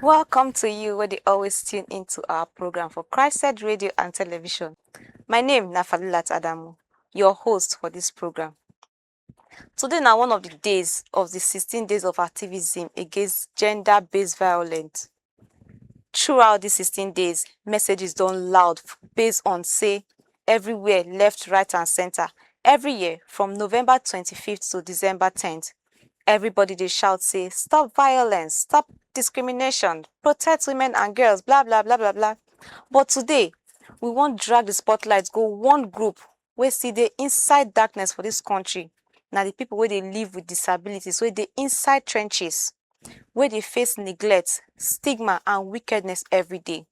Welcome to you where they always tune into our program for CHRICED Radio and Television. My name is Falilat Adamu, your host for this program. Today now one of the days of the 16 days of activism against gender-based violence. Throughout these 16 days, messages done loud based on say everywhere, left, right and center. Every year from November 25th to December 10th. Everybody they shout say stop violence, stop discrimination, protect women and girls, blah blah blah blah blah. But today, we won't drag the spotlight go one group wey see the inside darkness for this country. Now the people where they live with disabilities, where they inside trenches, where they face neglect, stigma and wickedness every day.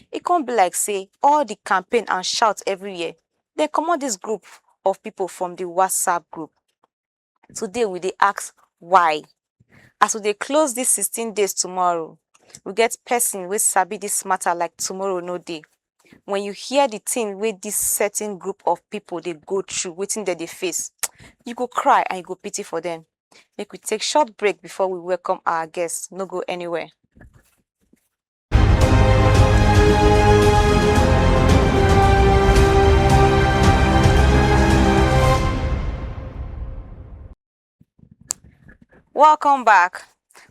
It can't be like say all the campaign and shout every year. Then come on this group of people from the WhatsApp group. Today we dey ask why. As we dey close this 16 days tomorrow, we get person wey sabi this matter like tomorrow no dey. When you hear the thing wey this certain group of people dey go through, wetin dem dey face, you go cry and you go pity for them. Make we take short break before we welcome our guests. No go anywhere. Welcome back.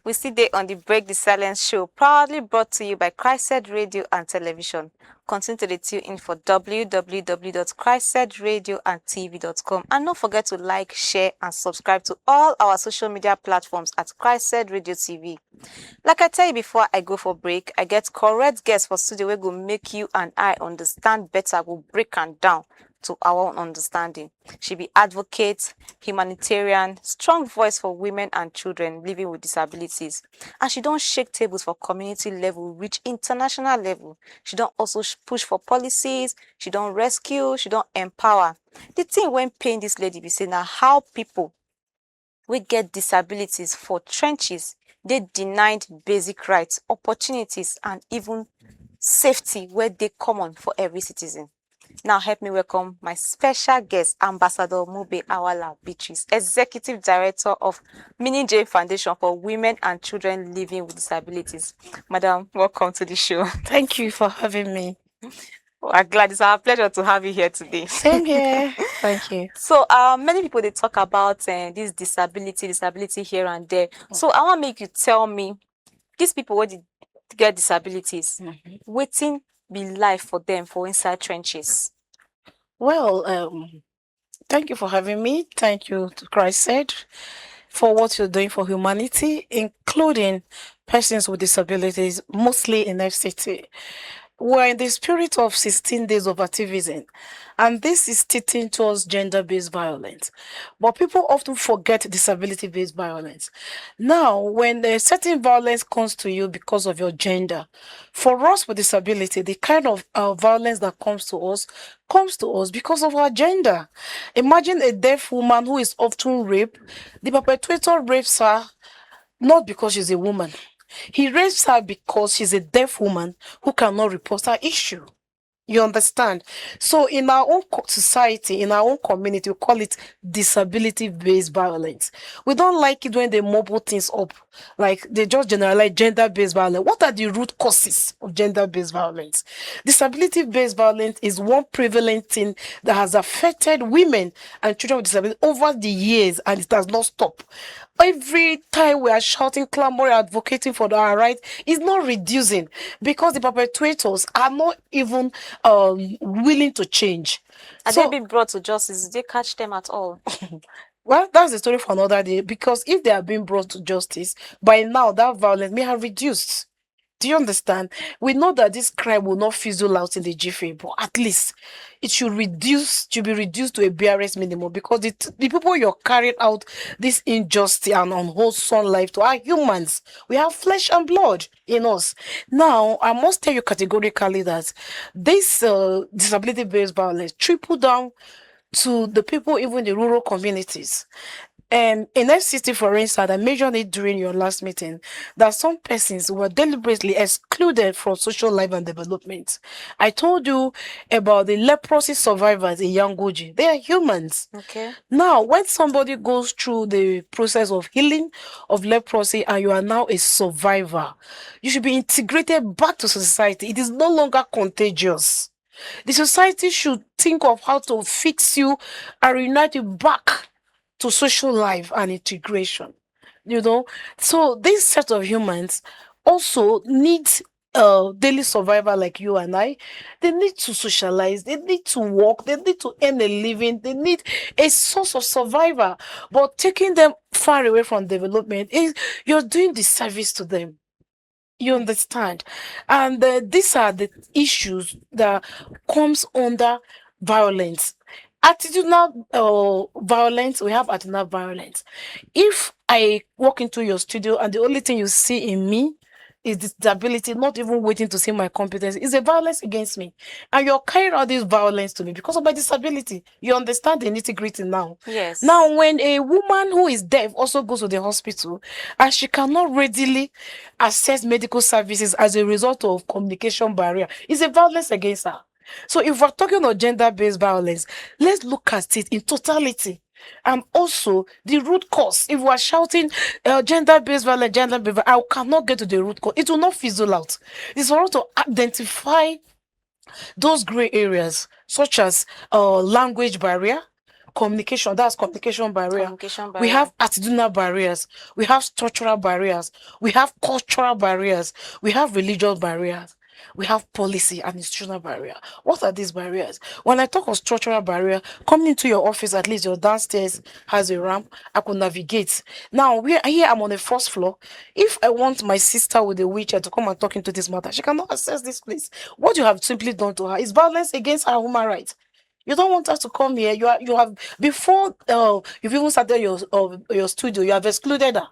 We still dey on the Break the Silence show, proudly brought to you by CHRICED Radio and Television. Continue to tune in for www.chricedradiotv.com and don't forget to like, share and subscribe to all our social media platforms at CHRICED Radio TV. Like I tell you before I go for break, I get correct guests for studio wey go make you and I understand better, go break am down to our own understanding. She be advocate, humanitarian, strong voice for women and children living with disabilities. And she don't shake tables for community level, reach international level. She don't also push for policies, she don't rescue, she don't empower. The thing when pain this lady be saying now how people we get disabilities for trenches, they denied basic rights, opportunities, and even safety where they common for every citizen. Now help me welcome my special guest, Ambassador Mube Awala Beatrice, Executive Director of Mini J Foundation for Women and Children Living with Disabilities. Madam, welcome to the show. Thank you for having me. I'm glad it's our pleasure to have you here today. Same here. Thank you. So many people they talk about this disability here and there. So I want to make you tell me, these people who get disabilities, waiting be life for them for inside trenches. Well, thank you for having me. Thank you to CHRICED for what you're doing for humanity, including persons with disabilities, mostly in FCT. We're in the spirit of 16 days of activism, and this is tilting towards gender-based violence. But people often forget disability-based violence. Now, when a certain violence comes to you because of your gender, for us with disability, the kind of violence that comes to us because of our gender. Imagine a deaf woman who is often raped. The perpetrator rapes her not because she's a woman. He rapes her because she's a deaf woman who cannot report her issue. You understand? So in our own society, in our own community, we call it disability-based violence. We don't like it when they mobile things up, like they just generalize gender-based violence. What are the root causes of gender-based violence? Disability-based violence is one prevalent thing that has affected women and children with disabilities over the years, and it does not stop. Every time we are shouting, clamoring, advocating for our rights, it's not reducing because the perpetrators are not even willing to change. Are they being brought to justice? Did they catch them at all? Well, that's a story for another day, because if they are being brought to justice, by now that violence may have reduced. Do you understand? We know that this crime will not fizzle out in the jiffy, but at least it should be reduced to a barest minimum, because the people you're carrying out this injustice and unwholesome life to are humans. We have flesh and blood in us. Now, I must tell you categorically that this disability-based violence triple down to the people even in the rural communities. In FCT, for instance, I mentioned it during your last meeting, that some persons were deliberately excluded from social life and development. I told you about the leprosy survivors in Yangoji. They are humans. Okay. Now, when somebody goes through the process of healing of leprosy and you are now a survivor, you should be integrated back to society. It is no longer contagious. The society should think of how to fix you and reunite you back to social life and integration. You know, so this set of humans also need daily survival like you and I. They need to socialize, they need to work, they need to earn a living, they need a source of survival. But taking them far away from development is you're doing disservice to them. You understand? And these are the issues that comes under violence. Attitudinal violence, we have attitudinal violence. If I walk into your studio and the only thing you see in me is disability, not even waiting to see my competence, is a violence against me. And you're carrying out this violence to me because of my disability. You understand the nitty-gritty now. Yes. Now, when a woman who is deaf also goes to the hospital and she cannot readily access medical services as a result of communication barrier, it's a violence against her. So if we're talking about gender-based violence, let's look at it in totality. And also the root cause. If we are shouting gender-based violence, gender-based violence, I cannot get to the root cause. It will not fizzle out. It's for us to identify those gray areas, such as language barrier, communication, that's communication barrier. Communication We barrier. have attitudinal barriers, we have structural barriers, we have cultural barriers, we have religious barriers, we have policy and institutional barrier. What are these barriers? When I talk of structural barrier, coming into your office, at least your downstairs has a ramp, I could navigate. Now here I'm on the first floor. If I want my sister with a wheelchair to come and talk into this matter, she cannot access this place. What you have simply done to her is violence against her human rights. You don't want us to come here. You have before you've even started your studio. You have excluded her.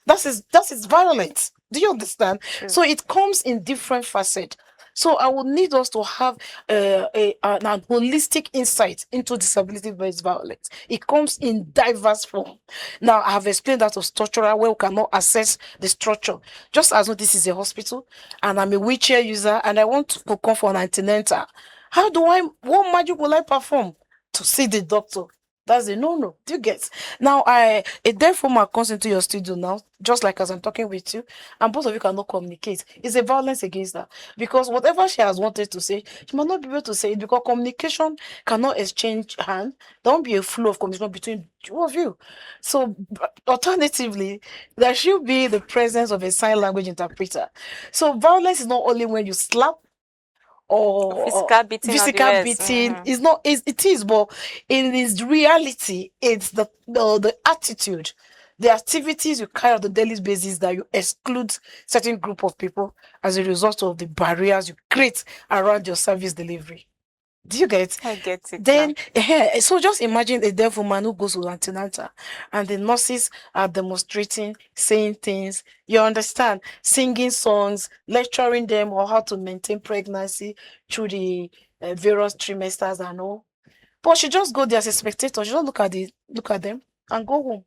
That is violence. Do you understand? True. So it comes in different facets. So I would need us to have an holistic insight into disability-based violence. It comes in diverse form. Now I have explained that of structural, where we cannot access the structure. Just as though this is a hospital and I'm a wheelchair user and I want to come for an antenatal. What magic will I perform to see the doctor? That's a no. Do you get? Now, a deaf woman comes into your studio now, just like as I'm talking with you, and both of you cannot communicate. It's a violence against her because whatever she has wanted to say, she might not be able to say it because communication cannot exchange hand. There won't be a flow of communication between two of you. So, alternatively, there should be the presence of a sign language interpreter. So, violence is not only when you slap or Physical beating or the physical rest. beating. Is not it is, but in its reality, it's the attitude, the activities you carry on the daily basis that you exclude certain group of people as a result of the barriers you create around your service delivery. Do you get? I get it. Then, so just imagine a deaf woman who goes to antenatal and the nurses are demonstrating, saying things, you understand, singing songs, lecturing them on how to maintain pregnancy through the various trimesters and all. But she just go there as a spectator. She don't look at them and go home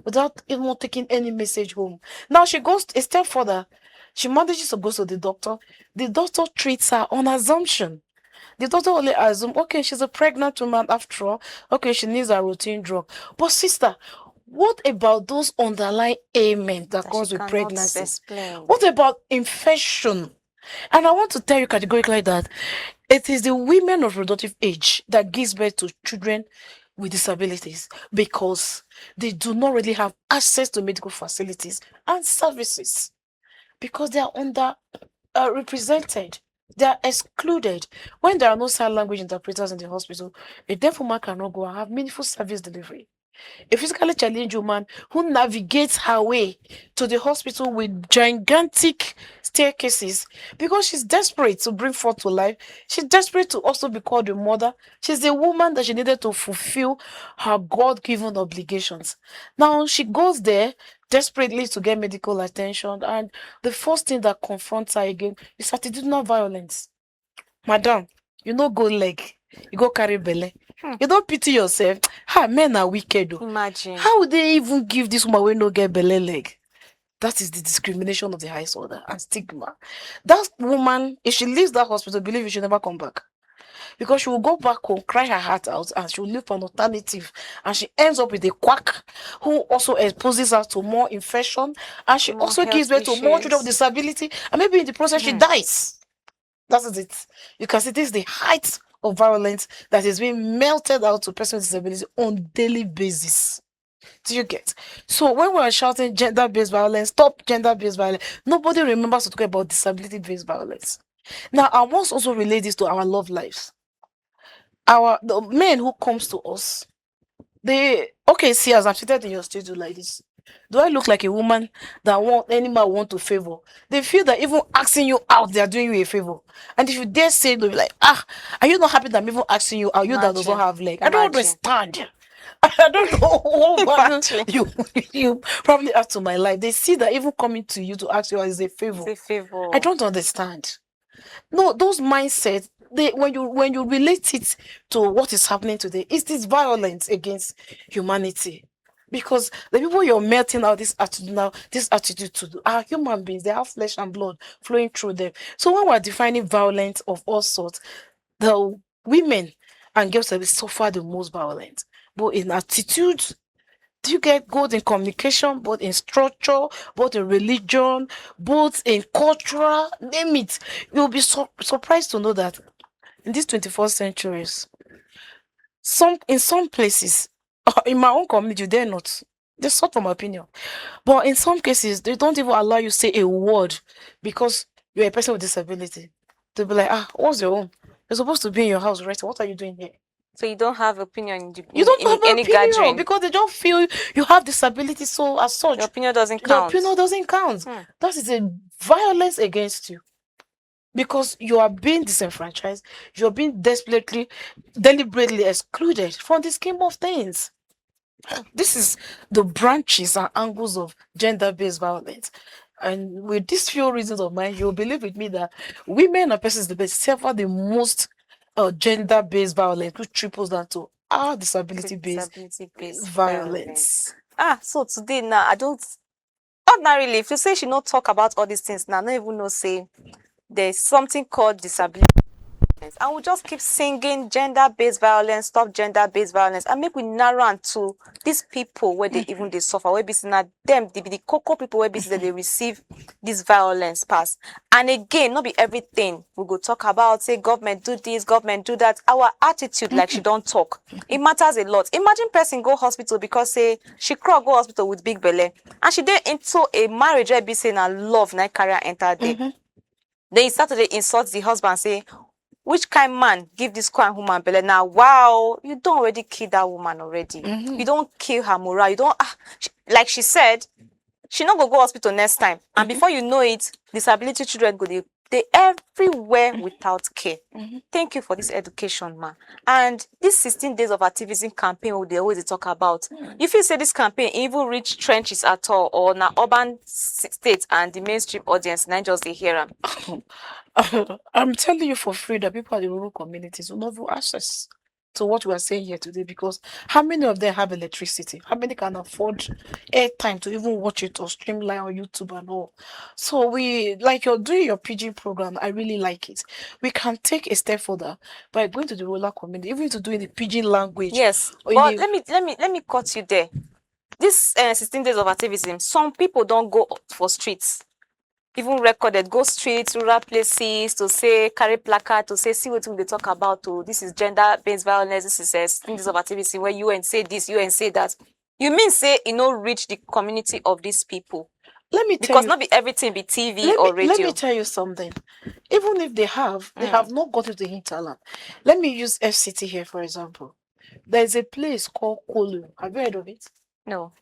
without even taking any message home. Now she goes a step further. She manages to go to the doctor. The doctor treats her on assumption. The doctor only assume, okay, she's a pregnant woman after all. Okay, she needs a routine drug. But sister, what about those underlying ailments that comes with pregnancy? Explain. What about infection? And I want to tell you categorically that it is the women of reproductive age that gives birth to children with disabilities because they do not really have access to medical facilities and services because they are under represented. They are excluded. When there are no sign language interpreters in the hospital, a deaf woman cannot go and have meaningful service delivery. A physically challenged woman who navigates her way to the hospital with gigantic staircases because she's desperate to bring forth to life. She's desperate to also be called a mother. She's a woman that she needed to fulfill her God-given obligations. Now she goes there desperately to get medical attention, and the first thing that confronts her again is attitudinal violence. Madam, you no go leg, you go carry belle. You don't pity yourself. Men are wicked though. Imagine. How would they even give this woman when no get belly leg? That is the discrimination of the highest order and stigma. That woman, if she leaves that hospital, believe you, she'll never come back. Because she will go back home, cry her heart out, and she will live for an alternative. And she ends up with a quack who also exposes her to more infection. And she More also health gives birth to more children with issues. disability. And maybe in the process, she dies. That is it. You can see this is the height of violence that is being melted out to persons with disability on daily basis. Do you get? So when we're shouting gender-based violence, stop gender-based violence, nobody remembers to talk about disability-based violence. Now, I must also relate this to our love lives. The men who comes to us, see, as I'm seated in your studio like this, do I look like a woman that any man want to favor? They feel that even asking you out, they are doing you a favor. And if you dare say, they'll be like, are you not happy that I'm even asking you out? You that does not have leg. I don't understand. I don't know what you probably add to my life. They see that even coming to you to ask you is a favor. It's a favor. I don't understand. No, those mindsets, when you relate it to what is happening today, it's this violence against humanity. Because the people you're melting out this attitude to are human beings. They have flesh and blood flowing through them. So when we're defining violence of all sorts, the women and girls that will suffer the most violence, both in attitude. Do you get good in communication, both in structure, both in religion, both in cultural, name it? You'll be surprised to know that in these 21st centuries, in some places, in my own community, they're not. They sort from my opinion. But in some cases, they don't even allow you say a word because you're a person with disability. They'll be like, what's your own? You're supposed to be in your house, right? What are you doing here? So you don't have opinion You don't have any opinion gathering because they don't feel you have disability. So as such, your opinion doesn't your count. opinion doesn't count. That is a violence against you because you are being disenfranchised. You're being deliberately excluded from the scheme of things. This is the branches and angles of gender-based violence. And with these few reasons of mine, you'll believe with me that women and persons with disabilities suffer the most gender-based violence, which triples down to our disability-based violence. So today now, I don't ordinarily, if you say she not talk about all these things now, I don't even know say there's something called disability. And we'll just keep singing gender-based violence, stop gender-based violence, and make we narrow on to these people where they even they suffer, where busy now them, the cocoa people where busy that they receive this violence pass. And again, not be everything we go talk about, say government do this, government do that. Our attitude, like she don't talk, it matters a lot. Imagine person go hospital because say she go hospital with big belly, and she dey into a marriage where be saying na love na career enter there. Then he start to insult the husband, say, which kind man give this kind woman belly? Now, wow, you don't already kill that woman already. You don't kill her morale. You don't, like she said, she not go hospital next time. And before you know it, disability children go they everywhere without care. Thank you for this education, ma. And this 16 days of activism campaign they always talk about. If you say this campaign even reach trenches at all, or na urban states and the mainstream audience, not just they hear them. I'm telling you for free that people at the rural communities will not have access to what we are saying here today, because how many of them have electricity? How many can afford airtime to even watch it or stream live on YouTube and all? So like you're doing your PG program, I really like it. We can take a step further by going to the rural community, even to doing the PG language. Yes, but let me cut you there. This 16 days of activism, some people don't go for streets. Even recorded, go streets, rural places to say, carry placard to say, see what they talk about. This is gender-based violence. This is 16 days of activism where you and say this, you and say that. You mean say reach the community of these people? Let me tell you, because not be everything be TV or radio. Let me tell you something. Even if they have not got to the hinterland. Let me use FCT here, for example. There is a place called Kolo. Have you heard of it? No.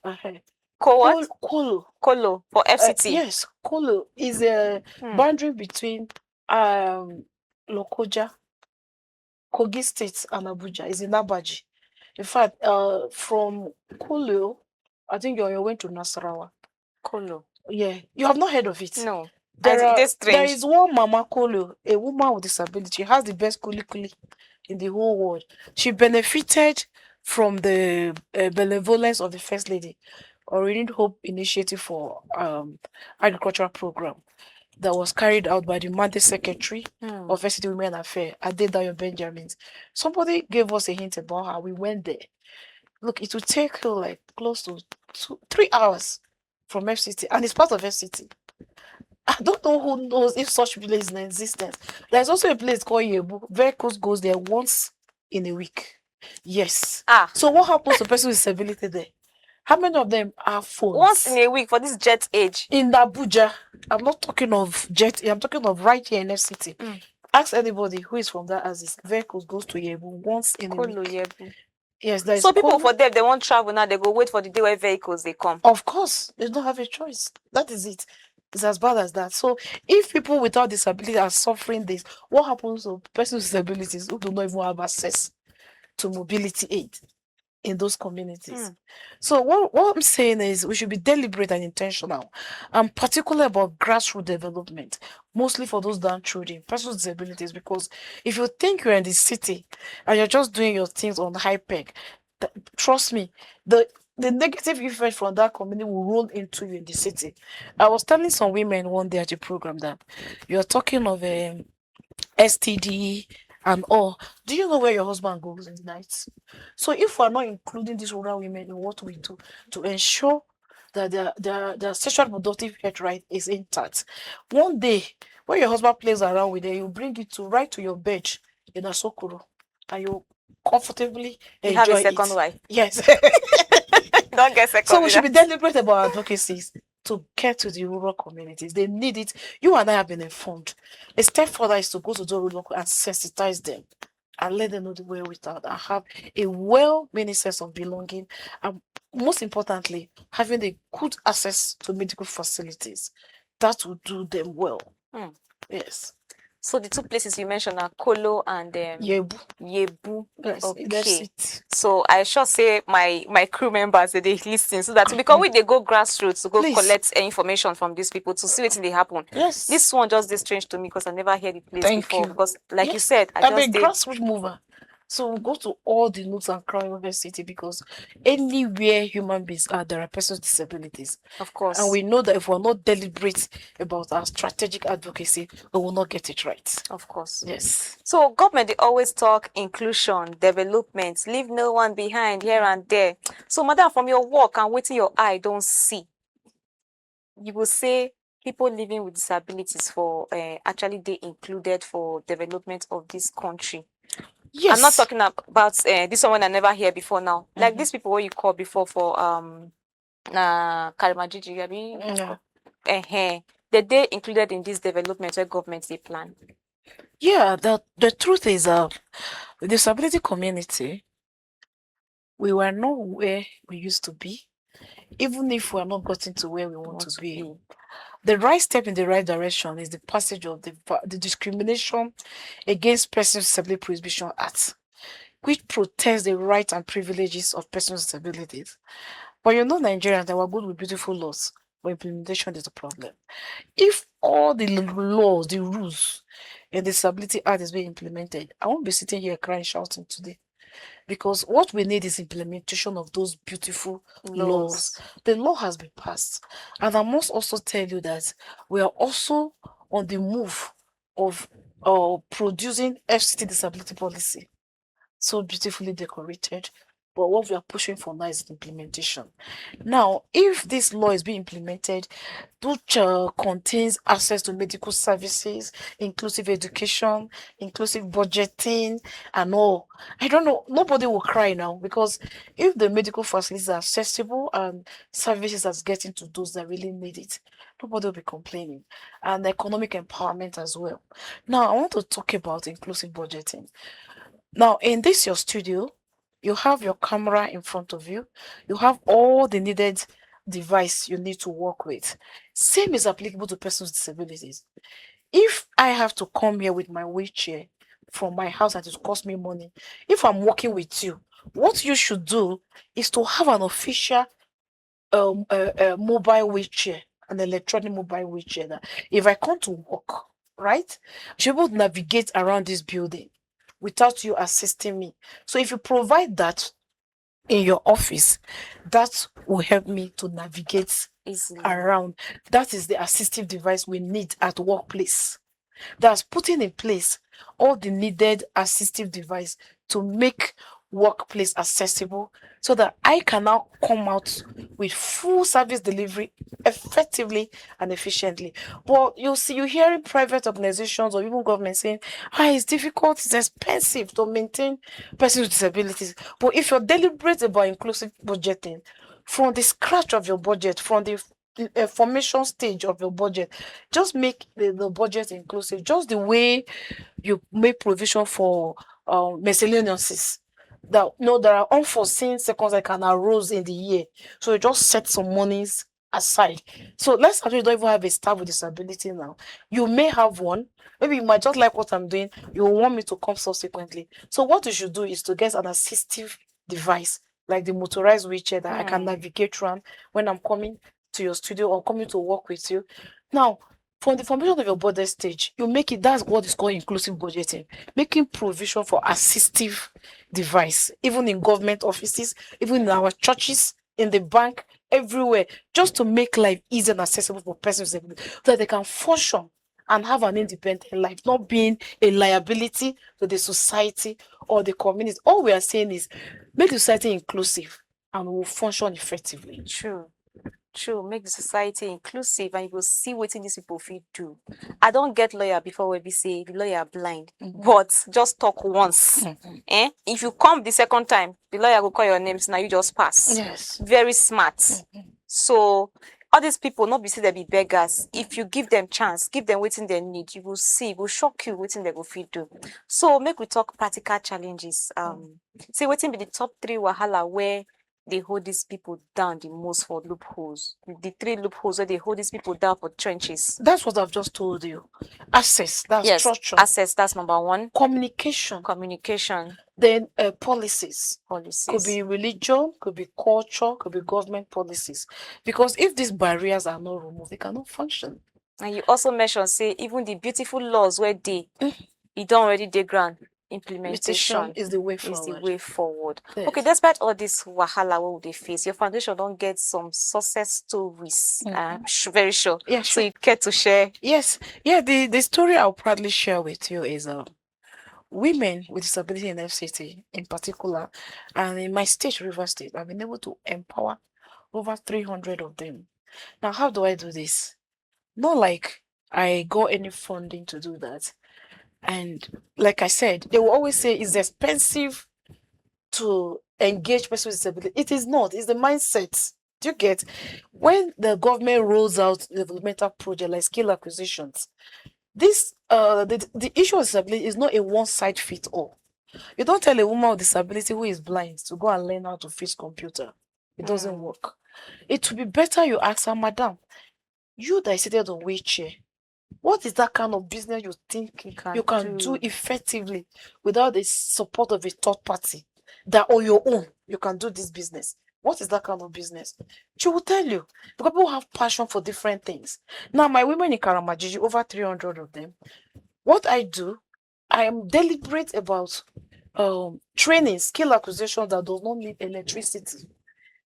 Kolo for FCT. Yes, Kolo is a boundary between Lokoja, Kogi State, and Abuja. Is in Abaji. In fact, from Kolo, I think you're on your way to Nasarawa. Kolo. Yeah, you have not heard of it. No. There is one Mama Kolo, a woman with disability. She has the best kuli. in the whole world. She benefited from the benevolence of the First Lady, or Renewed Hope Initiative for Agricultural Program that was carried out by the Mandate Secretary of SCD Women Affairs, Adedayo Benjamin. Somebody gave us a hint about how we went there. Look, it will take you like close to 3 hours from FCT, and it's part of FCT. I don't know who knows if such place is in existence. There's also a place called Yebu. Vehicles goes there once in a week. Yes. So what happens to person with disability there? How many of them have phones? Once in a week for this jet age. In Abuja. I'm not talking of jet. I'm talking of right here in FCT. Ask anybody who is from that axis. Vehicles goes to Yebu once in a week. Yebu. Yes, there is. So people for them, they won't travel now. They go wait for the day where vehicles they come. Of course, they don't have a choice. That is it. It's as bad as that. So if people without disability are suffering this, what happens to persons with disabilities who do not even have access to mobility aid in those communities? So what I'm saying is we should be deliberate and intentional, and particularly about grassroots development, mostly for those downtrodden persons with disabilities. Because if you think you're in the city and you're just doing your things on high peg, trust me, the negative effect from that community will roll into you in the city. I was telling some women one day at the program that you're talking of STD and all. Do you know where your husband goes in the night? So if we're not including these rural women in what we do to ensure that their sexual reproductive health right is intact, one day when your husband plays around with it, you bring it to right to your bed in Asokoro, and you comfortably enjoy have a second wife. Yes. Don't get second. So we should be deliberate about advocacies to get to the rural communities. They need it. You and I have been informed. A step further is to go to the rural and sensitize them and let them know the way without and have a well-meaning sense of belonging, and most importantly, having a good access to medical facilities. That will do them well. Yes. So the two places you mentioned are Kolo and Yebu. Yebu. Yes, okay. That's it. So I should say my crew members they listen so that because we they go grassroots to go collect information from these people to see what they happen. Yes. This one just this strange to me because I never heard the place before. You. Because like you said, I'm a grassroots mover. So we go to all the nooks and crannies of the city, because anywhere human beings are, there are persons with disabilities. Of course. And we know that if we're not deliberate about our strategic advocacy, we will not get it right. Of course. Yes. So government, they always talk inclusion, development, leave no one behind here and there. So madam, from your work and waiting your eye don't see, you will say people living with disabilities for actually they included for development of this country. Yes. I'm not talking about this one I never hear before now. Like these people what you call before for Karimajiji, they included in this development where government they plan. Yeah, the truth is the disability community, we were not where we used to be, even if we are not gotten to where we want to be. The right step in the right direction is the passage of the Discrimination Against Persons with Disability Prohibition Act, which protects the rights and privileges of persons with disabilities. But you know, Nigerians, they were good with beautiful laws, but implementation is a problem. If all the laws, the rules in the Disability Act is being implemented, I won't be sitting here crying, shouting today. Because what we need is implementation of those beautiful laws. The law has been passed. And I must also tell you that we are also on the move of producing FCT disability policy. So beautifully decorated. But what we are pushing for now is implementation. Now, if this law is being implemented, which contains access to medical services, inclusive education, inclusive budgeting, and all, I don't know, nobody will cry now, because if the medical facilities are accessible and services are getting to those that really need it, nobody will be complaining. And economic empowerment as well. Now, I want to talk about inclusive budgeting. Now, in this your studio, you have your camera in front of you. You have all the needed device you need to work with. Same is applicable to persons with disabilities. If I have to come here with my wheelchair from my house and it costs me money, if I'm working with you, what you should do is to have an official mobile wheelchair, an electronic mobile wheelchair, that if I come to work, right, I should be able to navigate around this building without you assisting me. So if you provide that in your office, that will help me to navigate Easily. around. That is the assistive device we need at workplace. That's putting in place all the needed assistive device to make workplace accessible so that I can now come out with full service delivery effectively and efficiently. But you see, you hearing private organizations or even government saying, it's difficult, it's expensive to maintain persons with disabilities. But if you're deliberate about inclusive budgeting, from the scratch of your budget, from the formation stage of your budget, just make the budget inclusive, just the way you make provision for miscellaneouses. That there are unforeseen seconds that can arise in the year, so you just set some monies aside. So let's say you don't even have a staff with disability now. You may have one. Maybe you might just like what I'm doing. You will want me to come subsequently. So what you should do is to get an assistive device like the motorized wheelchair that I can navigate around when I'm coming to your studio or coming to work with you. Now, from the formation of your budget stage, you make it, that's what is called inclusive budgeting, making provision for assistive device, even in government offices, even in our churches, in the bank, everywhere, just to make life easy and accessible for persons so that they can function and have an independent life, not being a liability to the society or the community. All we are saying is make the society inclusive and will function effectively. True, make the society inclusive and you will see what these people fit do. I don't get lawyer before we say the lawyer blind, but just talk once. If you come the second time, the lawyer will call your names, now you just pass. Yes. Very smart. So all these people not be say they be beggars. If you give them chance, give them waiting they need, you will see, it will shock you waiting they go fit do. So make we talk practical challenges. Say waiting be the top 3 wahala where they hold these people down the most for loopholes. The 3 loopholes where they hold these people down for trenches. That's what I've just told you. Access, that's structure. Access, that's number 1. Communication. Then policies. Could be religion, could be culture, could be government policies. Because if these barriers are not removed, they cannot function. And you also mentioned, say, even the beautiful laws where they, it don't already dey ground. Implementation is the way forward. Yes. Okay, despite all this wahala what they face, your foundation don't get some success stories. I'm very sure. Yeah, sure. So you care to share? Yes. Yeah, the story I'll proudly share with you is women with disability in FCT in particular, and in my state, River State, I've been able to empower over 300 of them. Now, how do I do this? Not like I got any funding to do that. And like I said, they will always say it's expensive to engage persons with disability. It is not. It's the mindset. Do you get? When the government rolls out developmental project like skill acquisitions, this the issue of disability is not a one-size-fits-all. You don't tell a woman with disability who is blind to go and learn how to fix computer. It doesn't work. It would be better you ask her, madam, you that is seated on wheelchair, what is that kind of business you think you can do effectively without the support of a third party? That on your own, you can do this business. What is that kind of business? She will tell you. Because people have passion for different things. Now, my women in Karamajiji, over 300 of them, what I do, I am deliberate about training, skill acquisition that does not need electricity.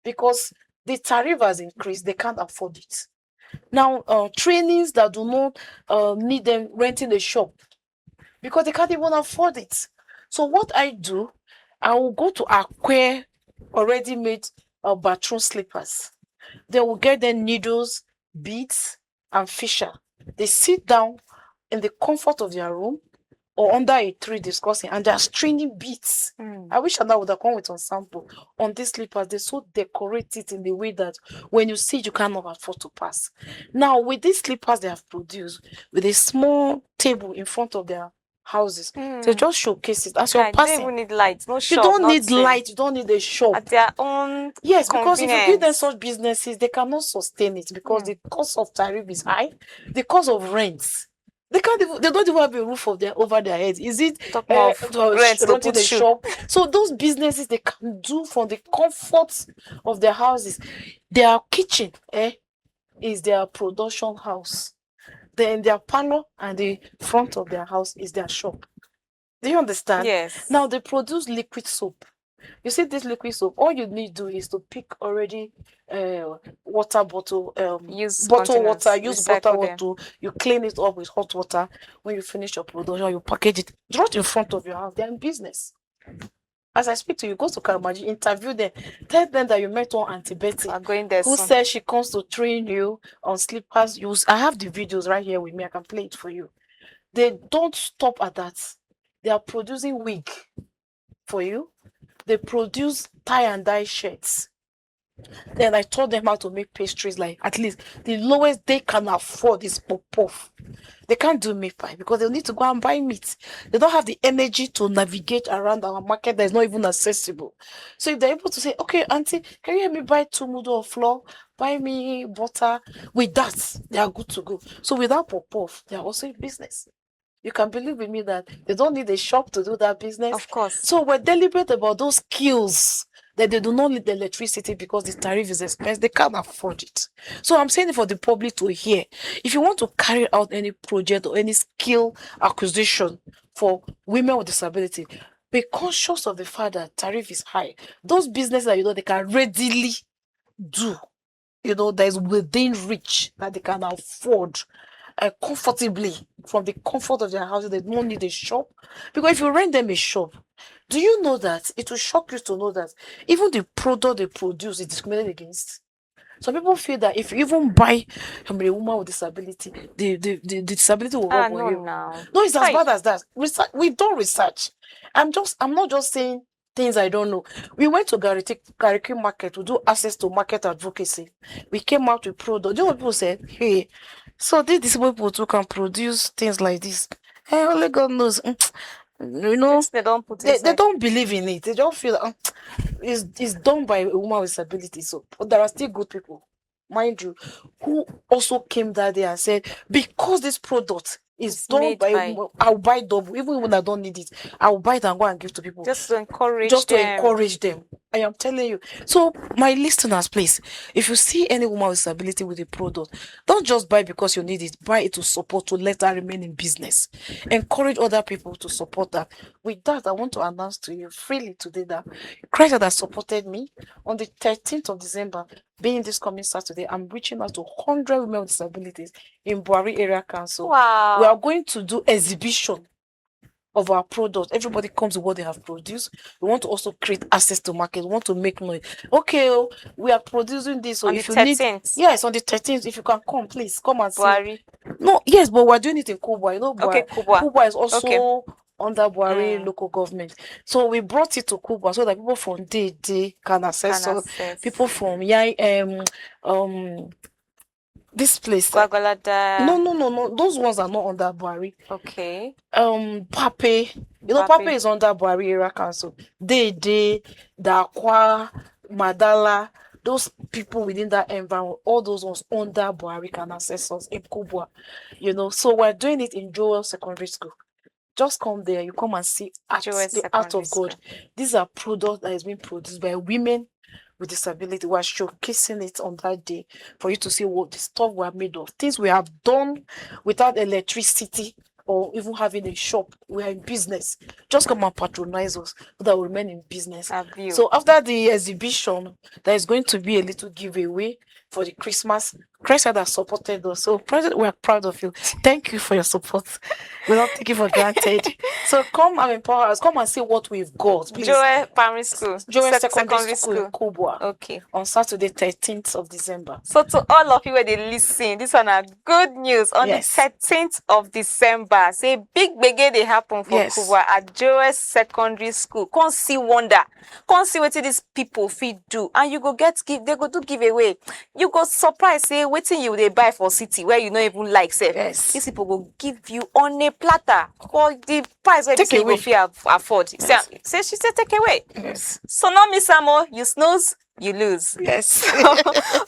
Because the tariff has increased, they can't afford it. Now, trainings that do not need them renting a shop because they can't even afford it. So what I do, I will go to acquire already made bathroom slippers. They will get their needles, beads, and fisher. They sit down in the comfort of their room or under a tree discussing, and they are stringing beads. I wish I would have come with some sample on these slippers. They so decorate it in the way that when you see, you cannot afford to pass. Now, with these slippers they have produced, with a small table in front of their houses, they just showcase it as you're passing. You don't even need light, no shop. You don't need light, you don't need a shop. At their own yes, because if you give them such businesses, they cannot sustain it because the cost of tariff is high, the cost of rents. They don't even have a roof over their heads. Is it renting a shop? So those businesses they can do from the comfort of their houses. Their kitchen is their production house. Then their parlor and the front of their house is their shop. Do you understand? Yes. Now they produce liquid soap. You see this liquid soap, all you need to do is to pick already water bottle, Use bottle water, containers, use bottle recycle them. water, you clean it up with hot water. When you finish your production, you package it right in front of your house. They're in business. As I speak to you, go to Kalmaji, interview them, tell them that you met one Auntie Betty We're going there who soon. says she comes to train you on slippers. I have the videos right here with me. I can play it for you. They don't stop at that. They are producing wig for you. They produce tie and dye shirts. Then I taught them how to make pastries, like at least the lowest they can afford is puff. They can't do meat pie because they'll need to go and buy meat. They don't have the energy to navigate around our market that is not even accessible. So if they're able to say, okay, auntie, can you help me buy 2 noodles of flour? Buy me butter. With that, they are good to go. So without puff, they are also in business. You can believe with me that they don't need a shop to do that business. Of course. So we're deliberate about those skills that they do not need the electricity because the tariff is expensive. They can't afford it. So I'm saying it for the public to hear. If you want to carry out any project or any skill acquisition for women with disability, be conscious of the fact that tariff is high. Those businesses that they can readily do, that is within reach, that they can afford comfortably from the comfort of their houses. They don't need a shop. Because if you rent them a shop, do you know that it will shock you to know that even the product they produce is discriminated against? Some people feel that if you even buy a woman with disability, the disability will work No, on you. now. No, it's as Hi. bad as that. We don't research. I'm not just saying things I don't know. We went to Gariki market to do access to market advocacy. We came out with product. You know what people said? Hey, so these disabled people too can produce things like this. Hey, only God knows. They don't put they inside. don't believe in it. They don't feel it's done by a woman with disability. So but there are still good people, mind you, who also came that day and said, because this product is It's done made by a by- woman, I'll buy double, even when I don't need it. I'll buy it and go and give to people. Just to encourage Just to them. encourage them. I am telling you. So, my listeners, please, if you see any woman with disability with a product, don't just buy because you need it. Buy it to support, to let her remain in business. Encourage other people to support that. With that, I want to announce to you freely today that Christ has supported me on the 13th of December, being this coming Saturday. I'm reaching out to 100 women with disabilities in Buari Area Council. Wow. We are going to do exhibition of our product. Everybody comes with what they have produced. We want to also create access to market. We want to make noise. Okay, we are producing this. So on if the you need, 13th. yes, on the 13th, if you can come, please come and Buhari. see. No, yes, but we're doing it in Kubwa. Okay, Kubwa. Kubwa is also Okay. under Buhari local government. So we brought it to Kubwa so that people from Day can access. So people from this place. Gwagwalada. No. Those ones are not under Buhari. Okay. Pape. Pape is under Buhari Area Council. Day, Dakwa, Madala, those people within that environment, all those ones under Buhari can access us in Kubwa. So we're doing it in Joel Secondary School. Just come there, you come and see the art of God. These are products that is being produced by women with disability. We're showcasing it on that day for you to see what the stuff we are made of. Things we have done without electricity or even having a shop. We are in business. Just come and patronize us so that we remain in business. So after the exhibition, there is going to be a little giveaway for the Christmas. Christ has supported us. So President, we are proud of you. Thank you for your support. We don't take it for granted. So come and empower us. Come and see what we've got, please. Joel Primary School. Joel Secondary School in Kubwa. Okay. On Saturday, 13th of December. So to all of you where they listen, this one are good news. On the 13th of December, say big begay they happen for Kubwa at Joel Secondary School. Come see wonder. Come see what these people fit do. And you go they go do giveaway. You go surprise, say waiting you they buy for city where you not even like say. Yes. These people go give you on a platter for the price where you go feel afford. Yes. Say she said take away. Yes. So no miss Samo, you snooze, you lose. Yes.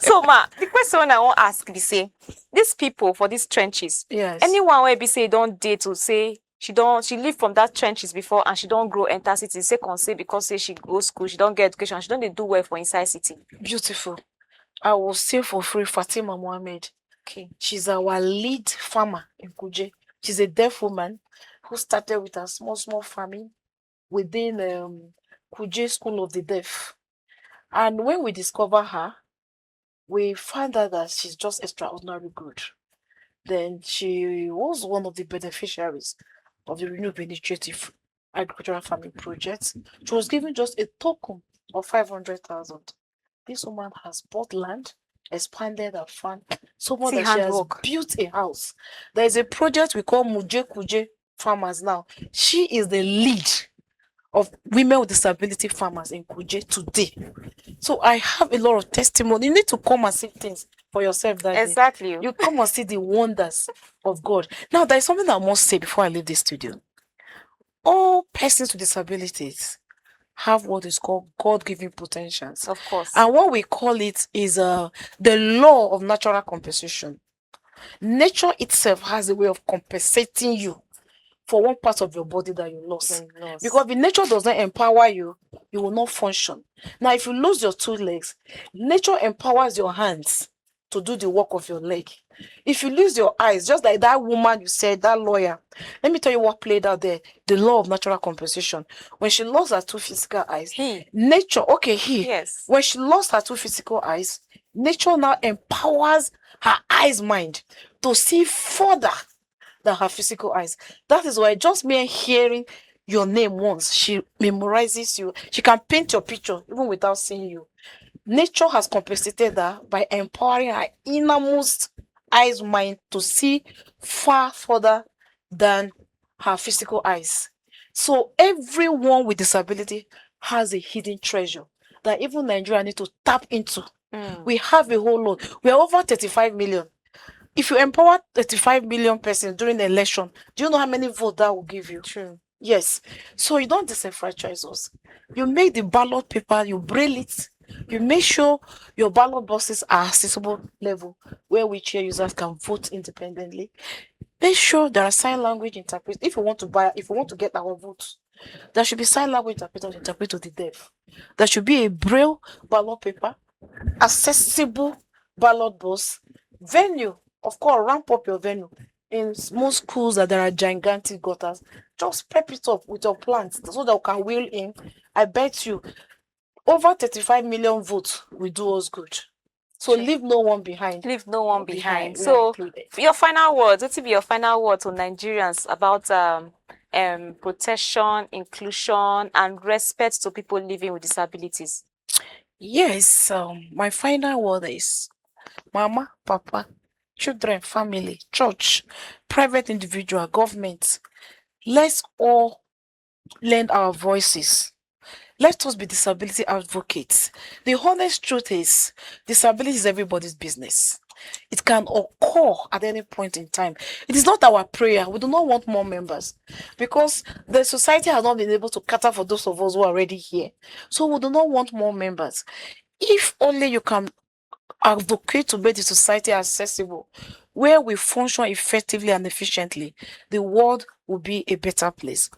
So ma, the question I want to ask be say, these people for these trenches, anyone where be say don't date to say she live from that trenches before and she don't grow enter city, say because say she go school, she don't get education, she don't do well for inside city. Beautiful. I will say for free Fatima Mohammed. Okay. She's our lead farmer in Kuje. She's a deaf woman who started with a small farming within Kuje School of the Deaf. And when we discover her, we find out that she's just extraordinarily good. Then she was one of the beneficiaries of the Renewable Initiative Agricultural Farming Project. She was given just a token of 500,000. This woman has bought land, expanded her farm, so much that she has built a house. There is a project we call Muje Kuje Farmers now. She is the lead of women with disability farmers in Kuje today. So I have a lot of testimony. You need to come and see things for yourself that Exactly. day. You come and see the wonders of God. Now, there is something I must say before I leave the studio. All persons with disabilities have what is called God-given potentials. Of course. And what we call it is the law of natural compensation. Nature itself has a way of compensating you for one part of your body that you lost. Because if nature does not empower you, you will not function. Now, if you lose your 2 legs, nature empowers your hands to do the work of your leg. If you lose your eyes, just like that woman you said, that lawyer, let me tell you what played out there. The law of natural compensation. When she lost her 2 physical eyes, Yes. When she lost her 2 physical eyes, nature now empowers her eyes mind to see further than her physical eyes. That is why just me hearing your name once, she memorizes you. She can paint your picture even without seeing you. Nature has compensated that by empowering her innermost eyes mind to see far further than her physical eyes. So everyone with disability has a hidden treasure that even Nigeria need to tap into. We have a whole lot. We are over 35 million. If you empower 35 million persons during the election, do you know how many votes that will give you? True. Yes. So you don't disenfranchise us. You make the ballot paper, you braille it, you make sure your ballot boxes are accessible level where wheelchair users can vote independently. Make sure there are sign language interpreters. If you want to get our votes, there should be sign language interpreters to interpret to the deaf. There should be a braille ballot paper, accessible ballot box, venue. Of course, ramp up your venue. In most schools that there are gigantic gutters, just prep it up with your plants so that we can wheel in. I bet you over 35 million votes will do us good. So leave no one behind. Leave no one behind. So your final words, what will be your final words to Nigerians about protection, inclusion, and respect to people living with disabilities? Yes, my final word is Mama, Papa, children, family, church, private individual, government. Let's all lend our voices. Let us be disability advocates. The honest truth is, disability is everybody's business. It can occur at any point in time. It is not our prayer. We do not want more members because the society has not been able to cater for those of us who are already here. So we do not want more members. If only you can advocate to make the society accessible, where we function effectively and efficiently, the world will be a better place.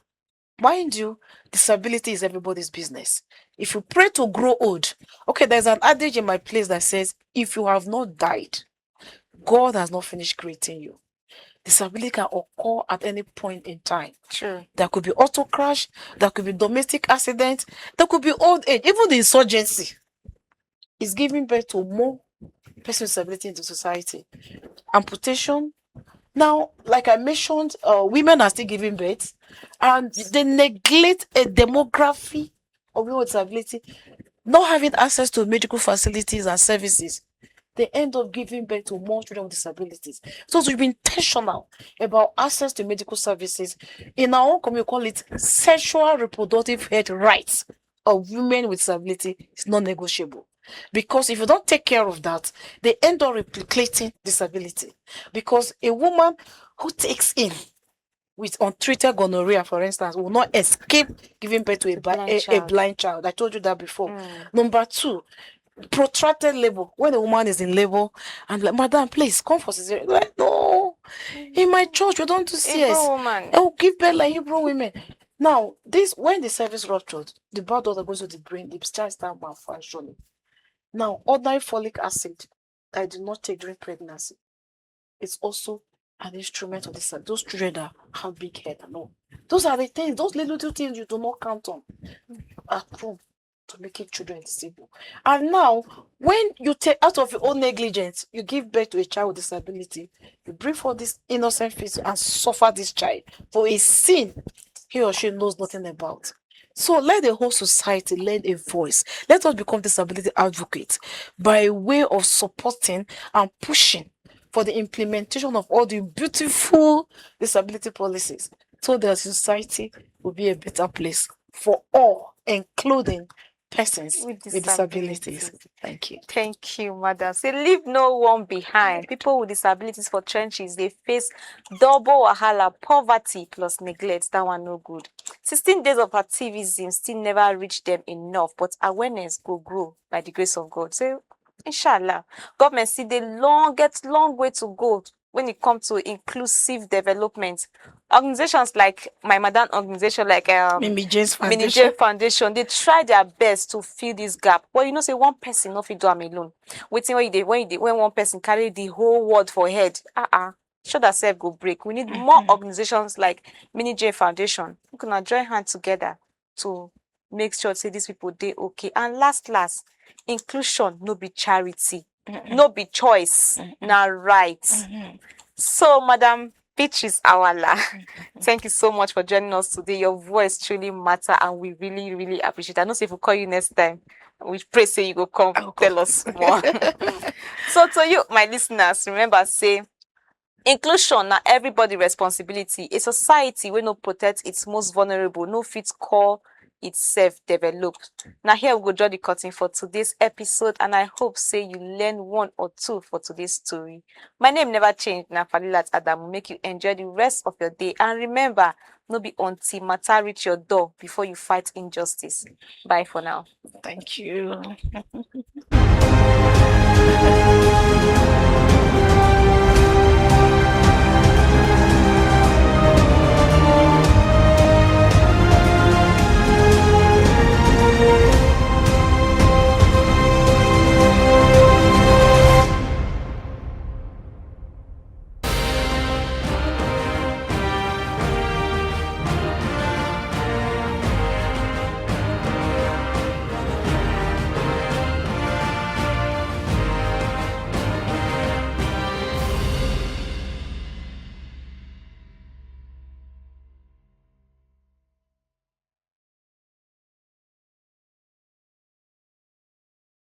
Mind you, disability is everybody's business. If you pray to grow old, okay, there's an adage in my place that says, if you have not died, God has not finished creating you. Disability can occur at any point in time. True. There could be auto crash, there could be domestic accident, there could be old age, even the insurgency is giving birth to more persons with disability into society. Amputation. Now, like I mentioned, women are still giving birth, and they neglect a demography of women with disability, not having access to medical facilities and services. They end up giving birth to more children with disabilities. So to be intentional about access to medical services, in our own community, we call it sexual reproductive health rights of women with disability is non-negotiable. Because if you don't take care of that, they end up replicating disability. Because a woman who takes in with untreated gonorrhea, for instance, will not escape giving birth to a blind child. I told you that before. Number 2, protracted labor. When a woman is in labor, and like, madam, please come for cesarean. Like, no, in my church, we don't do CS. Woman. I will give birth like Hebrew women. Now, when the cervix ruptured, the bowel that goes to the brain, the child starts malfunctioning. Now, ordinary folic acid that I do not take during pregnancy, it's also an instrument of this. Those children that have big head and all. Those are the things, those little things you do not count on are prone to making children disabled. And now, when you take out of your own negligence, you give birth to a child with disability, you bring forth this innocent fetus and suffer this child for a sin he or she knows nothing about. So let the whole society lend a voice. Let us become disability advocates by way of supporting and pushing for the implementation of all the beautiful disability policies, so that society will be a better place for all, including persons with disabilities. Thank you. Thank you, madam. Say, leave no one behind. People with disabilities for trenches, they face double wahala, poverty plus neglect. That one no good. 16 days of activism still never reach them enough, but awareness go grow by the grace of God. So, inshallah, government see they get long way to go when it comes to inclusive development. Organizations like my madam organization, like Mimi Jane's Mini Foundation. Jane Foundation, they try their best to fill this gap. But you know, say one person not fit do am alone. Waiting when one person carry the whole world for head. Sure that self go break. We need more organizations like Mini Jane Foundation. We can join hands together to make sure say these people they okay. And last, inclusion no be charity, no be choice, na right. So, Madam Beatrice Awala, thank you so much for joining us today. Your voice truly matters, and we really, really appreciate it. I know if we call you next time, we pray say you go come tell us more. So, to you, my listeners, remember say inclusion na everybody responsibility. A society wey no protect its most vulnerable no fit call itself developed. Now here we go draw the curtain for today's episode, and I hope say you learn one or two for today's story. My name never changed, na Falilat Adamu. Make you enjoy the rest of your day, and remember, no be until matter reach your door before you fight injustice. Bye for now. Thank you.